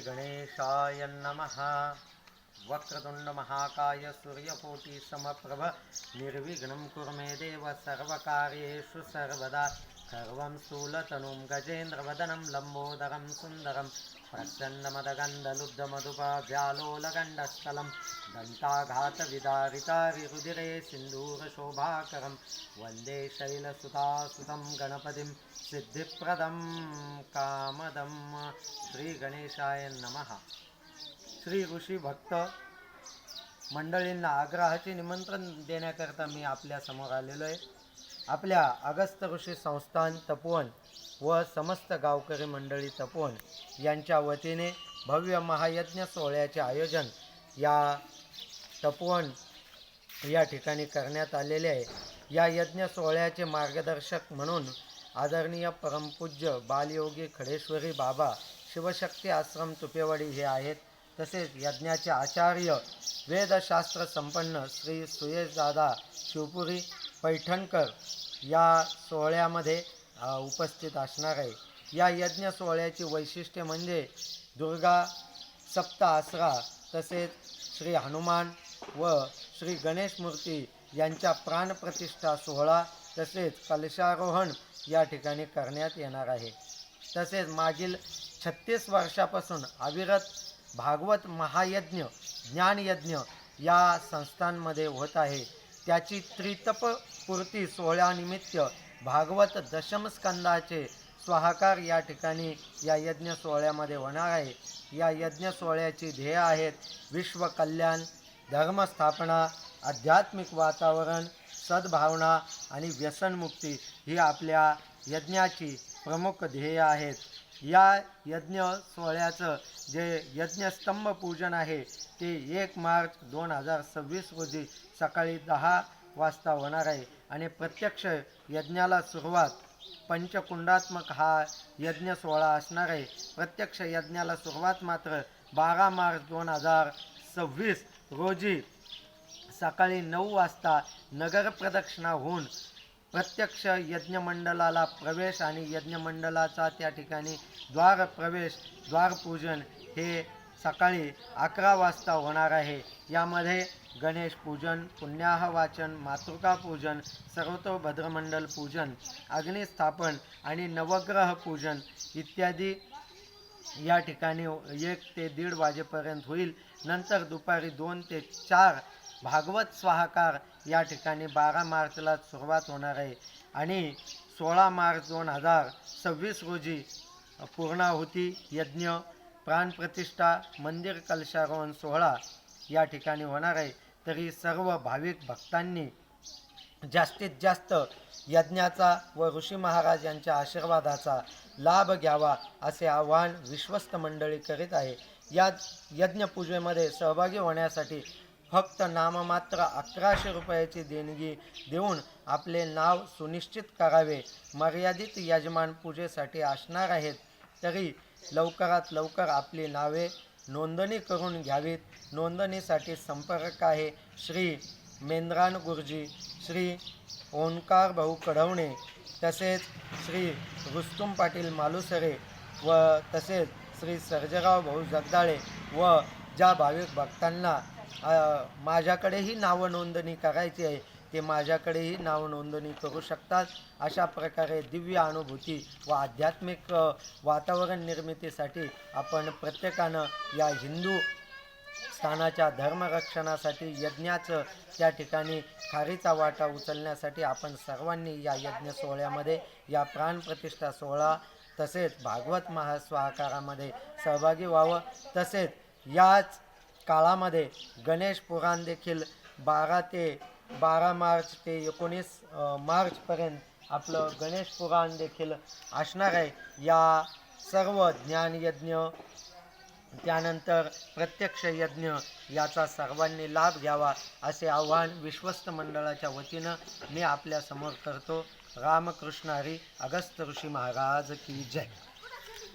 श्रीगणेशाय नमः। वक्रतुंड महाकाय सूर्यकोटि समप्रभ निर्विघ्नं कुरु मे देव सर्वकार्येषु सर्वदा। सर्वं स्थूलतनुं गजेन्द्रवदनं लम्बोदरं सुन्दरं प्रसन्नमदगन्धलुब्धमधुपव्यालोलगण्डस्थलं दन्ताघातविदारितारिरुधिरे सिन्दूरशोभाकरं वन्दे शैलसुतासुतं गणपतिं सिद्धिप्रदं कामदं। श्रीगणेशाय नमः। श्री ऋषी भक्त मंडळींना आग्रहाचे निमंत्रण देण्याकरता मी आपल्या समोर आलेलो आहे। आपल्या अगस्त ऋषी संस्थान तपोवन व समस्त गावकरी मंडळी तपोवन यांच्या वतीने भव्य महायज्ञ सोहळ्याचे आयोजन या तपोवन या ठिकाणी करण्यात आलेले आहे। या यज्ञ सोहळ्याचे मार्गदर्शक म्हणून आदरणीय परमपूज्य बालयोगी खडेश्वरी बाबा शिवशक्ती आश्रम तुपेवाडी हे आहेत। तसेच यज्ञाचे आचार्य वेदशास्त्र संपन्न श्री सुयशदादा शिवपुरी पैठणकर या सोहळ्यामध्ये उपस्थित असणार आहे। या यज्ञ सोहळ्याची वैशिष्ट्ये म्हणजे दुर्गा सप्त आसरा तसेच श्री हनुमान व श्री गणेश मूर्ती यांच्या प्राणप्रतिष्ठा सोहळा तसेच कलशारोहण या ठिकाणी करण्यात येणार आहे। तसेच मागील 36 वर्षापासून अविरत भागवत महायज्ञ ज्ञानयज्ञ या संस्थांमध्ये होत आहे। त्याची त्रितपपूर्ती सोहळ्यानिमित्त भागवत दशमस्कंदाचे स्वाहाकार या ठिकाणी या यज्ञ सोहळ्यामध्ये होणार आहे। या यज्ञ सोहळ्याची ध्येय आहेत विश्वकल्याण, धर्मस्थापना, आध्यात्मिक वातावरण, सद्भावना आणि व्यसनमुक्ती ही आपल्या यज्ञाची प्रमुख ध्येय आहेत। या यज्ञ सोहळ्याचं जे यज्ञस्तंभ पूजन आहे ते 1 मार्च 2026 रोजी सकाळी 10 वाजता होणार आहे आणि प्रत्यक्ष यज्ञाला सुरुवात पंचकुंडात्मक हा यज्ञ सोहळा असणार आहे। प्रत्यक्ष यज्ञाला सुरुवात मात्र 12 मार्च 2026 रोजी सकाळी 9 वाजता नगर प्रदक्षिणा होऊन प्रत्यक्ष यज्ञमंडलाला प्रवेश आणि यज्ञमंडलाचा त्या ठिकाणी द्वारपूजन हे सकाळी 11 वाजता होणार आहे। यामध्ये गणेश पूजन, पुण्याह वाचन, मातृका पूजन, सर्वतोभद्रमंडल पूजन, अग्निस्थापन आणि नवग्रह पूजन इत्यादी या ठिकाणी 1 ते 1:30 वाजेपर्यंत होईल। नंतर दुपारी 2 ते 4 भागवत स्वाहाकार या ठिकाणी 12 मार्चला सुरुवात होणार आहे आणि 16 मार्च 2026 रोजी पूर्णाहुती यज्ञ, प्राणप्रतिष्ठा, मंदिर कलशारोहण सोहळा या ठिकाणी होणार आहे। तरी सर्व भाविक भक्तांनी जास्तीत जास्त यज्ञाचा व ऋषी महाराज यांच्या आशीर्वादाचा लाभ घ्यावा असे आवाहन विश्वस्त मंडळी करीत आहे। या यज्ञपूजेमध्ये सहभागी होण्यासाठी फक्त नाममात्र 1100 रुपयाची देणगी देऊन आपले नाव सुनिश्चित करावे। मर्यादित यजमान पूजेसाठी असणार आहेत, तरी लवकरात लवकर आपली नावे नोंदणी करून घ्यावीत। नोंदणीसाठी संपर्क आहे श्री मेंद्रान गुरुजी, श्री ओंकार भाऊ कढवणे, तसेच श्री रुस्तुम पाटील मालुसरे व तसेच श्री सर्जेराव भाऊ जगदाळे। व ज्या भाविक भक्तांना माझ्याकडेही नाव नोंदणी करायची आहे ते माझ्याकडेही नाव नोंदणी करू शकतात। अशा प्रकारे दिव्य अनुभूती व आध्यात्मिक वातावरण निर्मितीसाठी आपण प्रत्येकानं या हिंदू स्थानाच्या धर्मरक्षणासाठी यज्ञाचं त्या ठिकाणी खारीचा वाटा उचलण्यासाठी आपण सर्वांनी या यज्ञ सोहळ्यामध्ये या प्राणप्रतिष्ठा सोहळा तसेच भागवत महास्वाकारामध्ये सहभागी व्हावं। तसेच याच काळामध्ये गणेश पुराण देखील 12 मार्च ते 19 मार्चपर्यंत आपलं गणेश पुराण देखील असणार आहे। या सर्व ज्ञानयज्ञ त्यानंतर प्रत्यक्ष यज्ञ याचा सर्वांनी लाभ घ्यावा असे आवाहन विश्वस्त मंडळाच्या वतीनं मी आपल्यासमोर करतो। रामकृष्ण हरी। अगस्त ऋषी महाराज की जय।